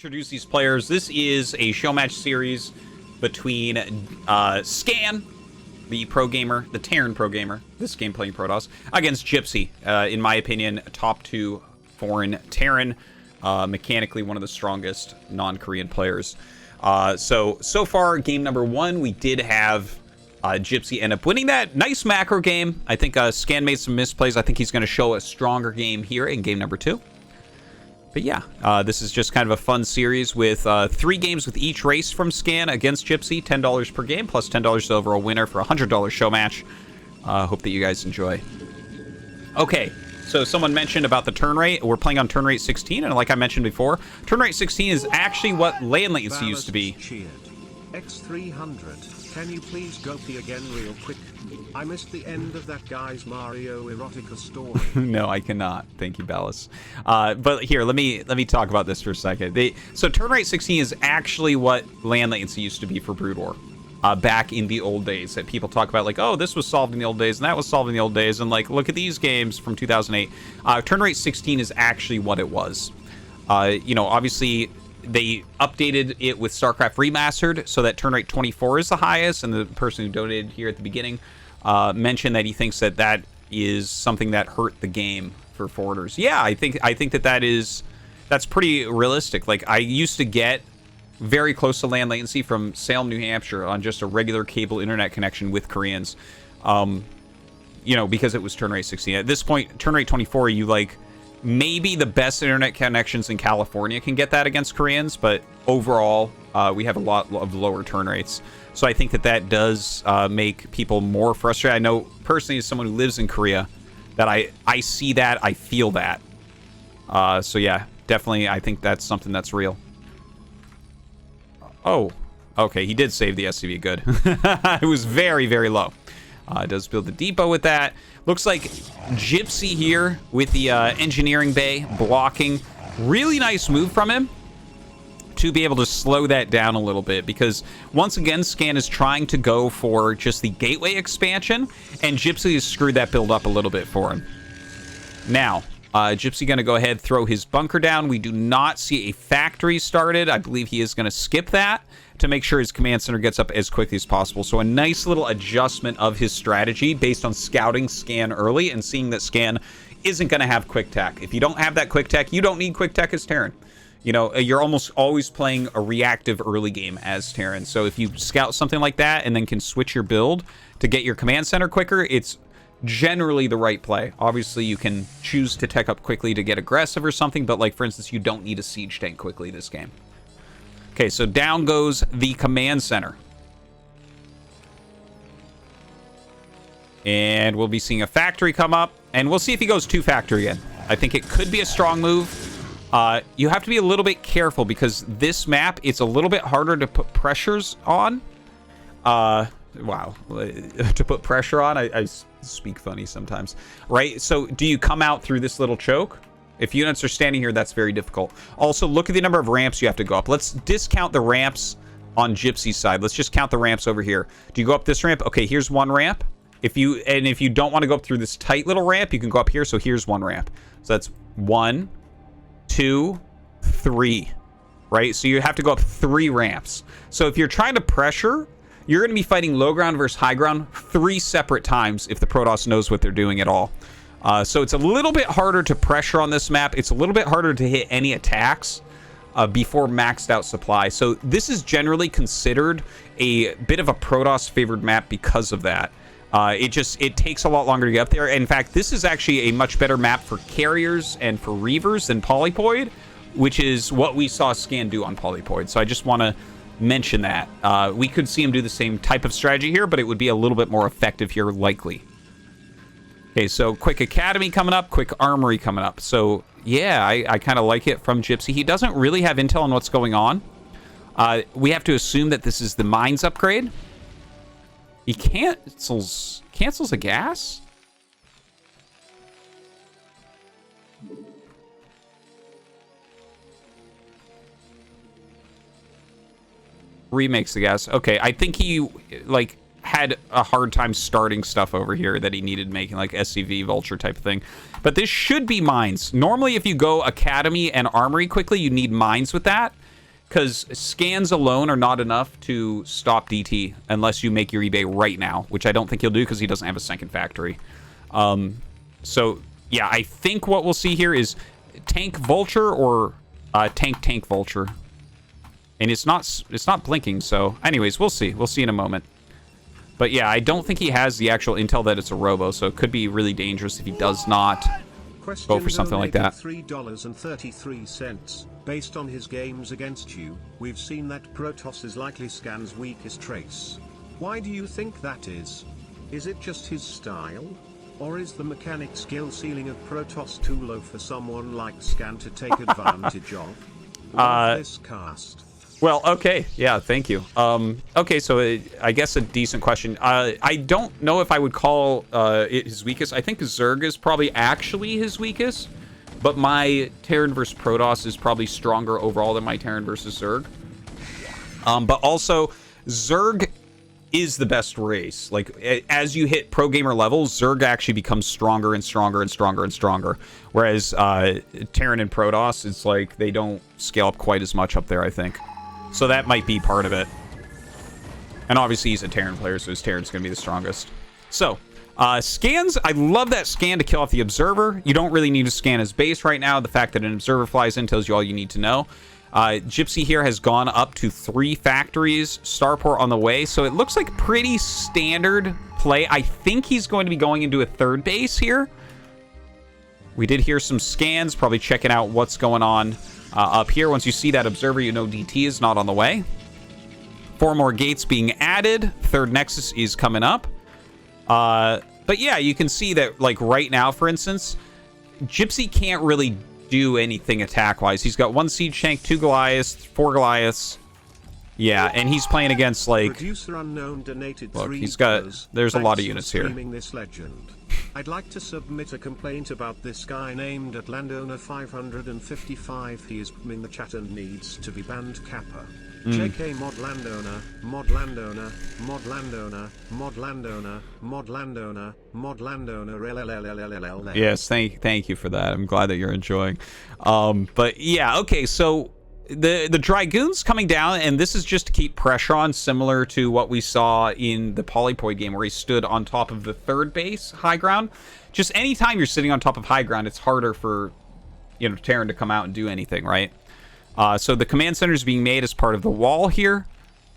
Introduce these players. This is a show match series between Scan, the pro gamer, the Terran pro gamer, this game playing Protoss, against Gypsy. In my opinion, top 2 foreign Terran, mechanically one of the strongest non-Korean players. So far, game number 1, we did have Gypsy end up winning that. Nice macro game. I think Scan made some misplays. I think he's going to show a stronger game here in game number 2. But yeah, this is just kind of a fun series with 3 games with each race from Scan against Gypsy, $10 per game, plus $10 to overall winner for a $100 show match. Hope that you guys enjoy. Okay, so someone mentioned about the turn rate. We're playing on turn rate 16, and like I mentioned before, turn rate 16 is actually what land latency used to be. X300, can you please go pee again real quick? I missed the end of that guy's Mario erotica story. No, I cannot. Thank you, Ballas. But here, let me talk about this for a second. So turn rate 16 is actually what land latency used to be for Brood War. Back in the old days, that people talk about, like, oh, this was solved in the old days, and that was solved in the old days, and like, look at these games from 2008. Turn rate 16 is actually what it was. You know, obviously, they updated it with StarCraft Remastered so that turn rate 24 is the highest, and the person who donated here at the beginning mentioned that he thinks that that is something that hurt the game for forwarders. Yeah, I think that's pretty realistic. Like, I used to get very close to land latency from Salem, New Hampshire on just a regular cable internet connection with Koreans, you know, because it was turn rate 16. At this point, turn rate 24, you like maybe the best internet connections in California can get that against Koreans, but overall, we have a lot of lower turn rates. So I think that that does make people more frustrated. I know personally, as someone who lives in Korea, that I see that, I feel that. So yeah, definitely, I think that's something that's real. Oh, okay, he did save the SCV, good. It was very, very low. Does build the depot with that. Looks like Gypsy here with the engineering bay blocking. Really nice move from him to be able to slow that down a little bit, because once again, Scan is trying to go for just the gateway expansion, and Gypsy has screwed that build up a little bit for him. Now, Gypsy going to go ahead, throw his bunker down. We do not see a factory started. I believe he is going to skip that to make sure his command center gets up as quickly as possible. So a nice little adjustment of his strategy based on scouting Scan early and seeing that Scan isn't going to have quick tech. If you don't have that quick tech, you don't need quick tech as Terran. You know, you're almost always playing a reactive early game as Terran. So if you scout something like that and then can switch your build to get your command center quicker, it's generally the right play. Obviously, you can choose to tech up quickly to get aggressive or something, but like, for instance, you don't need a siege tank quickly this game. Okay, so down goes the command center. And we'll be seeing a factory come up, and we'll see if he goes 2 factory in. I think it could be a strong move. You have to be a little bit careful, because this map, it's a little bit harder to put pressures on. Wow. To put pressure on, I speak funny sometimes, right? So do you come out through this little choke? If units are standing here, that's very difficult. Also, look at the number of ramps you have to go up. Let's discount the ramps on Gypsy's side. Let's just count the ramps over here. Do you go up this ramp? Okay, here's 1 ramp. If you don't want to go up through this tight little ramp, you can go up here. So here's 1 ramp. So that's 1, 2, 3, right? So you have to go up 3 ramps. So if you're trying to pressure, you're going to be fighting low ground versus high ground 3 separate times if the Protoss knows what they're doing at all. So it's a little bit harder to pressure on this map. It's a little bit harder to hit any attacks before maxed out supply. So this is generally considered a bit of a Protoss favored map because of that. It takes a lot longer to get up there. In fact, this is actually a much better map for carriers and for reavers than Polypoid, which is what we saw Scan do on Polypoid. So I just want to mention that. We could see him do the same type of strategy here, but it would be a little bit more effective here, likely. Okay, so quick academy coming up, quick armory coming up. So yeah, I kind of like it from Gypsy. He doesn't really have intel on what's going on. We have to assume that this is the mines upgrade. He cancels a gas? Remakes the gas. Okay, I think he, like, had a hard time starting stuff over here that he needed making, like SCV, Vulture type of thing. But this should be mines. Normally, if you go Academy and Armory quickly, you need mines with that. because scans alone are not enough to stop DT unless you make your eBay right now, which I don't think he'll do because he doesn't have a second factory. So, yeah, I think what we'll see here is tank vulture or tank vulture. And it's not blinking, so anyways, we'll see. We'll see in a moment. But yeah, I don't think he has the actual intel that it's a robo, so it could be really dangerous if he does not go for something like that. $3.33. Based on his games against you, we've seen that Protoss is likely Scan's weakest trace. Why do you think that is? Is it just his style? Or is the mechanic skill ceiling of Protoss too low for someone like Scan to take advantage of? Love this cast. Well, okay. Yeah, thank you. Okay, so I guess a decent question. I don't know if I would call it his weakest. I think Zerg is probably actually his weakest, but my Terran versus Protoss is probably stronger overall than my Terran versus Zerg. But also, Zerg is the best race. Like, as you hit pro gamer levels, Zerg actually becomes stronger and stronger and stronger and stronger. Whereas Terran and Protoss, it's like they don't scale up quite as much up there, I think. So that might be part of it. And obviously he's a Terran player, so his Terran's going to be the strongest. So, scans. I love that scan to kill off the Observer. You don't really need to scan his base right now. The fact that an Observer flies in tells you all you need to know. Gypsy here has gone up to 3 factories. Starport on the way. So it looks like pretty standard play. I think he's going to be going into a 3rd base here. We did hear some scans, probably checking out what's going on up here. Once you see that Observer, you know DT is not on the way. 4 more gates being added. 3rd Nexus is coming up. But yeah, you can see that, like, right now, for instance, Gypsy can't really do anything attack-wise. He's got 1 Siege Tank, 2 Goliaths, 4 Goliaths. Yeah, and he's playing against, like... Producer Unknown donated look, 3 he's got... There's a lot of units here. This legend. I'd like to submit a complaint about this guy named at Landowner 555. He is in the chat and needs to be banned. Kappa. JK mod landowner, mod landowner, mod landowner, mod landowner, mod landowner, mod landowner. Yes, thank you for that. I'm glad that you're enjoying. But yeah, okay, so the Dragoon's coming down, and this is just to keep pressure on, similar to what we saw in the Polypoid game where he stood on top of the 3rd base high ground. Just anytime you're sitting on top of high ground, it's harder for, you know, Terran to come out and do anything, right? So the command center is being made as part of the wall here.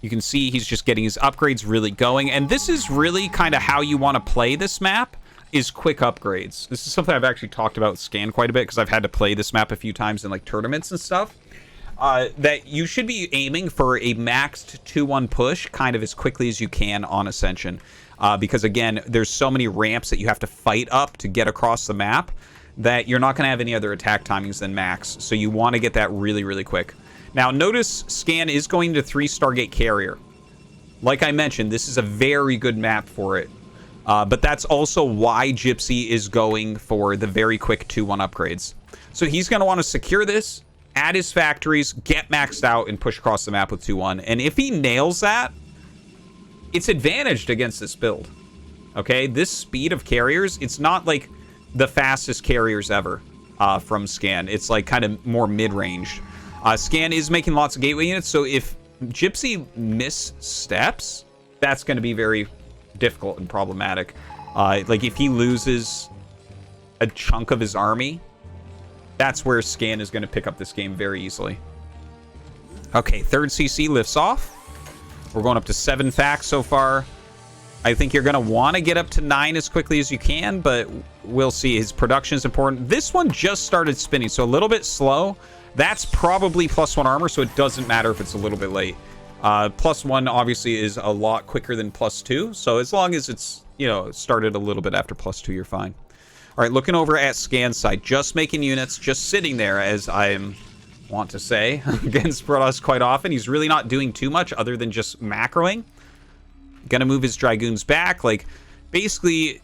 You can see he's just getting his upgrades really going. And this is really kind of how you want to play this map, is quick upgrades. This is something I've actually talked about with Scan quite a bit because I've had to play this map a few times in, like, tournaments and stuff. That you should be aiming for a maxed 2-1 push kind of as quickly as you can on Ascension. Because, again, there's so many ramps that you have to fight up to get across the map that you're not going to have any other attack timings than max. So you want to get that really, really quick. Now, notice Scan is going to 3 Stargate Carrier. Like I mentioned, this is a very good map for it. But that's also why Gypsy is going for the very quick 2-1 upgrades. So he's going to want to secure this, add his factories, get maxed out, and push across the map with 2-1. And if he nails that, it's advantaged against this build. Okay? This speed of carriers, it's not like the fastest carriers ever from Scan. It's like kind of more mid-ranged. Scan is making lots of gateway units, so if Gypsy missteps, that's going to be very difficult and problematic. Like if he loses a chunk of his army, that's where Scan is going to pick up this game very easily. Okay, 3rd CC lifts off. We're going up to 7 facts so far. I think you're going to want to get up to 9 as quickly as you can, but we'll see. His production is important. This one just started spinning, so a little bit slow. That's probably +1 armor, so it doesn't matter if it's a little bit late. +1 obviously is a lot quicker than +2, so as long as it's, you know, started a little bit after +2, you're fine. All right, looking over at Scan's side, just making units, just sitting there, as I want to say, against Protoss quite often. He's really not doing too much other than just macroing. Gonna move his Dragoons back. Like, basically,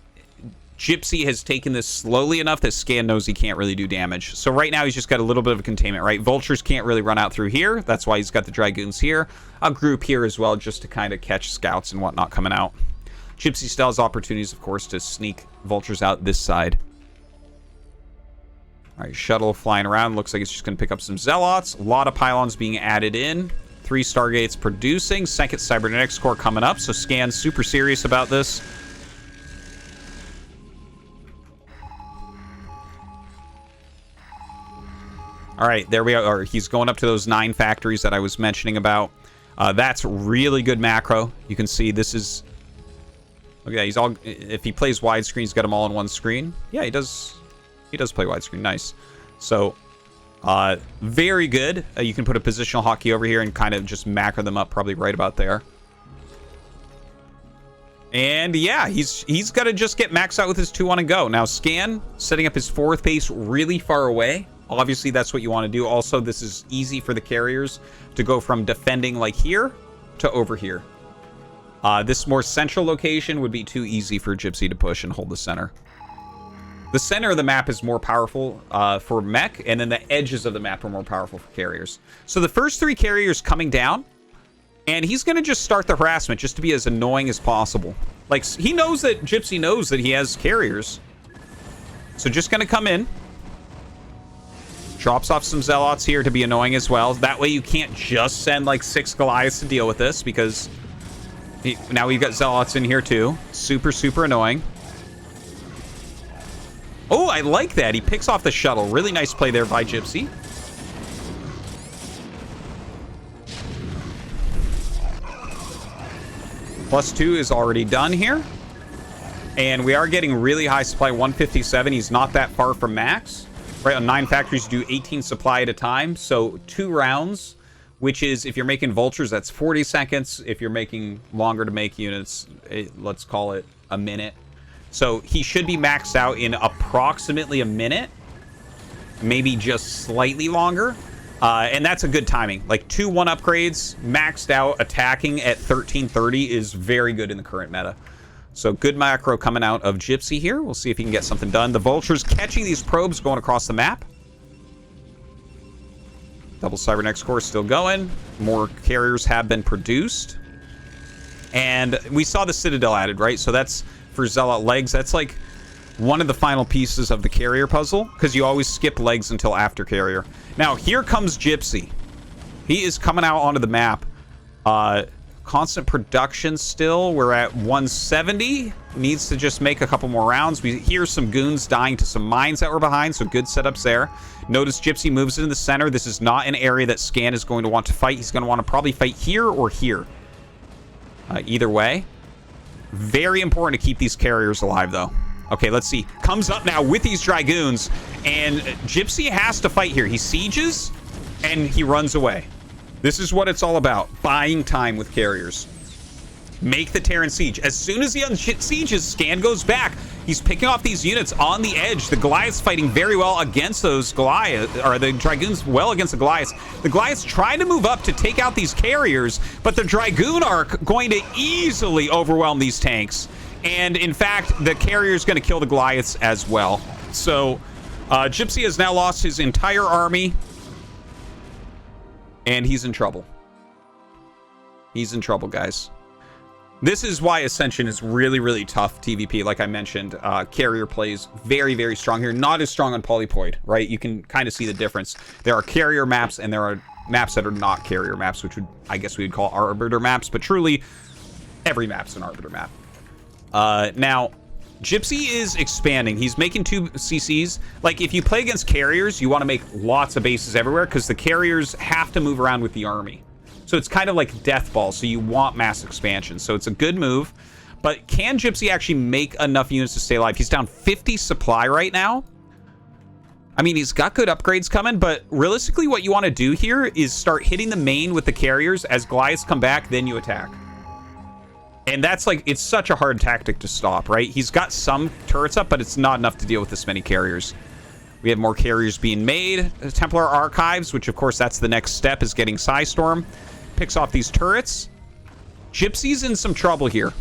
Gypsy has taken this slowly enough that Scan knows he can't really do damage. So right now, he's just got a little bit of a containment, right? Vultures can't really run out through here. That's why he's got the Dragoons here. A group here as well, just to kind of catch scouts and whatnot coming out. Gypsy still has opportunities, of course, to sneak Vultures out this side. All right, shuttle flying around. Looks like it's just going to pick up some Zealots. A lot of pylons being added in. 3 Stargates producing. Second Cybernetics Core coming up. So Scan's super serious about this. All right, there we are. He's going up to those 9 factories that I was mentioning about. That's really good macro. You can see this is... Look at that. He's all... If he plays widescreen, he's got them all on one screen. Yeah, he does... He does play widescreen. Nice. So, very good. You can put a positional hotkey over here and kind of just macro them up probably right about there. And yeah, he's got to just get maxed out with his 2 on and go. Now, Scan, setting up his 4th base really far away. Obviously, that's what you want to do. Also, this is easy for the carriers to go from defending like here to over here. This more central location would be too easy for Gypsy to push and hold the center. The center of the map is more powerful for mech, and then the edges of the map are more powerful for carriers. So the first 3 carriers coming down, and he's going to just start the harassment just to be as annoying as possible. Like, he knows that Gypsy knows that he has carriers. So just going to come in. Drops off some Zealots here to be annoying as well. That way you can't just send like 6 Goliaths to deal with this, because now we've got Zealots in here too. Super, super annoying. Oh, I like that. He picks off the shuttle. Really nice play there by Gypsy. +2 is already done here. And we are getting really high supply, 157. He's not that far from max. Right, on 9 factories, you do 18 supply at a time. So 2 rounds, which is, if you're making vultures, that's 40 seconds. If you're making longer to make units, let's call it a minute. So he should be maxed out in approximately a minute, maybe just slightly longer. And that's a good timing. Like 2-1 upgrades, maxed out attacking at 1330 is very good in the current meta. So good macro coming out of Gypsy here. We'll see if he can get something done. The vultures catching these probes going across the map. Double Cybernetics Core still going. More carriers have been produced. And we saw the Citadel added, right? So that's for Zealot legs. That's like one of the final pieces of the carrier puzzle, because you always skip legs until after carrier. Now, here comes Gypsy. He is coming out onto the map. Constant production still. We're at 170. Needs to just make a couple more rounds. We hear some goons dying to some mines that were behind, so good setups there. Notice Gypsy moves into the center. This is not an area that Scan is going to want to fight. He's going to want to probably fight here or here. Either way. Very important to keep these carriers alive, though. Okay, let's see. Comes up now with these Dragoons, and Gypsy has to fight here. He sieges, and he runs away. This is what it's all about. Buying time with carriers. Make the Terran siege. As soon as he unsieges, Scan goes back. He's picking off these units on the edge. The Goliaths fighting very well against those Goliaths, or the Dragoons well against the Goliaths. The Goliaths trying to move up to take out these carriers, but the Dragoon are going to easily overwhelm these tanks. And in fact, the carrier is going to kill the Goliaths as well. So Gypsy has now lost his entire army. And he's in trouble. He's in trouble, guys. This is why Ascension is really, really tough TVP. Like I mentioned, carrier plays very, very strong here. Not as strong on Polypoid, right? You can kind of see the difference. There are carrier maps, and there are maps that are not carrier maps, which would, I guess we would call arbiter maps. But truly, every map's an arbiter map. Now, Gypsy is expanding. He's making 2 CCs. Like, if you play against carriers, you want to make lots of bases everywhere, because the carriers have to move around with the army. So it's kind of like Death Ball, so you want mass expansion. So it's a good move. But can Gypsy actually make enough units to stay alive? He's down 50 supply right now. I mean, he's got good upgrades coming, but realistically what you want to do here is start hitting the main with the carriers. As Goliaths come back, then you attack. And that's like, it's such a hard tactic to stop, right? He's got some turrets up, but it's not enough to deal with this many carriers. We have more carriers being made. Templar Archives, which of course that's the next step, is getting Psystorm. Picks off these turrets. Gypsy's in some trouble here.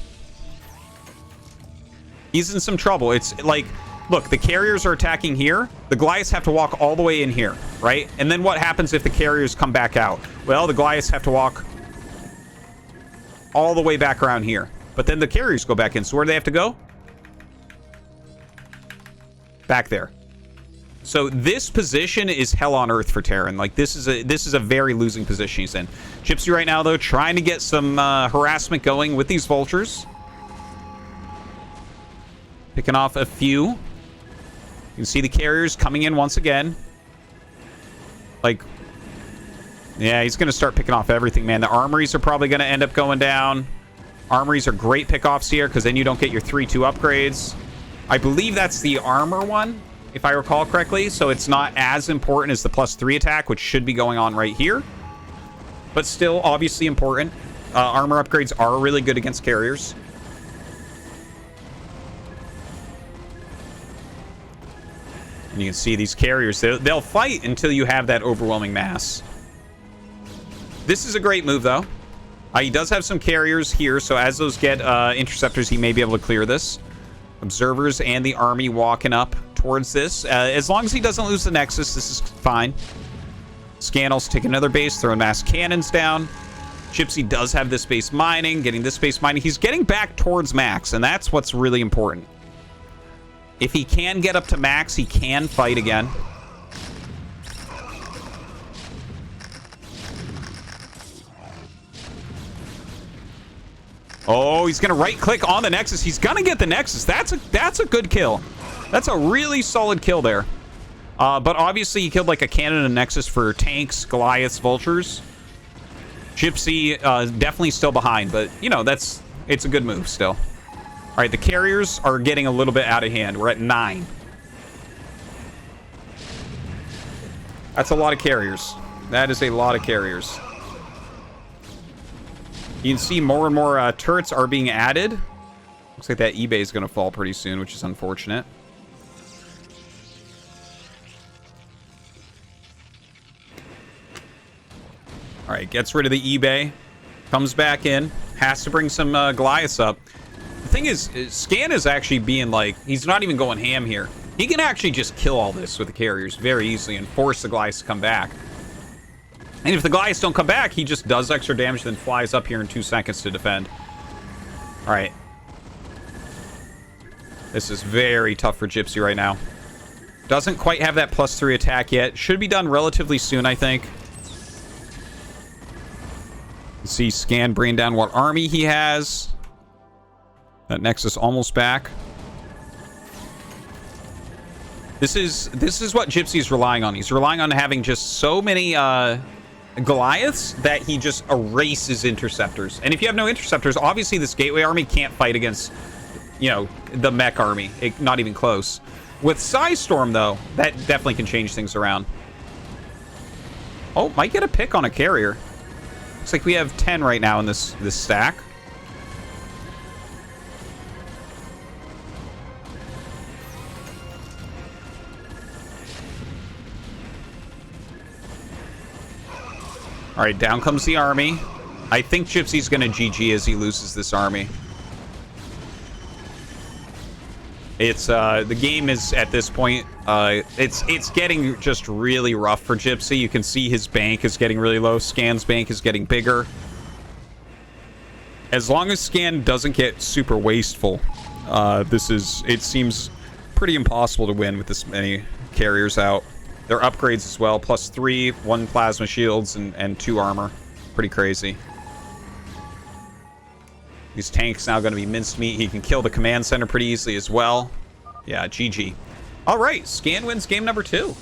He's in some trouble. It's like, look, the carriers are attacking here. The Goliaths have to walk all the way in here, right? And then what happens if the carriers come back out? Well, the Goliaths have to walk all the way back around here. But then the carriers go back in. So where do they have to go? Back there. So this position is hell on earth for Terran. Like, this is a very losing position he's in. Gypsy right now, though, trying to get some harassment going with these vultures. Picking off a few. You can see the carriers coming in once again. Like, yeah, he's going to start picking off everything, man. The armories are probably going to end up going down. Armories are great pickoffs here because then you don't get your 3-2 upgrades. I believe that's the armor one, if I recall correctly. So it's not as important as the +3 attack, which should be going on right here. But still, obviously important. Armor upgrades are really good against carriers. And you can see these carriers, they'll fight until you have that overwhelming mass. This is a great move, though. He does have some carriers here, so as those get interceptors, he may be able to clear this. Observers and the army walking up towards this. As long as he doesn't lose the Nexus, this is fine. Scannels take another base, throwing mass cannons down. Gypsy does have this base mining, getting this base mining. He's getting back towards max, and that's what's really important. If he can get up to max, he can fight again. Oh, he's going to right-click on the Nexus. He's going to get the Nexus. That's a good kill. That's a really solid kill there. But obviously, he killed like a cannon and a Nexus for tanks, Goliaths, Vultures. Gypsy definitely still behind, but, you know, it's a good move still. All right, the carriers are getting a little bit out of hand. We're at 9. That's a lot of carriers. That is a lot of carriers. You can see more and more turrets are being added. Looks like that eBay is going to fall pretty soon, which is unfortunate. All right, gets rid of the eBay. Comes back in. Has to bring some Goliaths up. The thing is, Scan is actually being like... He's not even going ham here. He can actually just kill all this with the carriers very easily and force the Goliaths to come back. And if the Goliaths don't come back, he just does extra damage, then flies up here in 2 seconds to defend. All right. This is very tough for Gypsy right now. Doesn't quite have that +3 attack yet. Should be done relatively soon, I think. You see Scan bring down what army he has. That Nexus almost back. This is what Gypsy's relying on. He's relying on having just so many Goliaths that he just erases interceptors. And if you have no interceptors, obviously this Gateway army can't fight against, you know, the mech army. Not even close. With Psystorm, though, that definitely can change things around. Oh, might get a pick on a carrier. Looks like we have 10 right now in this stack. All right, down comes the army. I think Gypsy's going to GG as he loses this army. It's the game is at this point. It's getting just really rough for Gypsy. You can see his bank is getting really low. Scan's bank is getting bigger. As long as Scan doesn't get super wasteful, it seems pretty impossible to win with this many carriers out. Their upgrades as well, +3, 1 plasma shields, and 2 armor. Pretty crazy. These tanks now going to be mincemeat. He can kill the command center pretty easily as well. Yeah, GG. All right, Scan wins game number 2.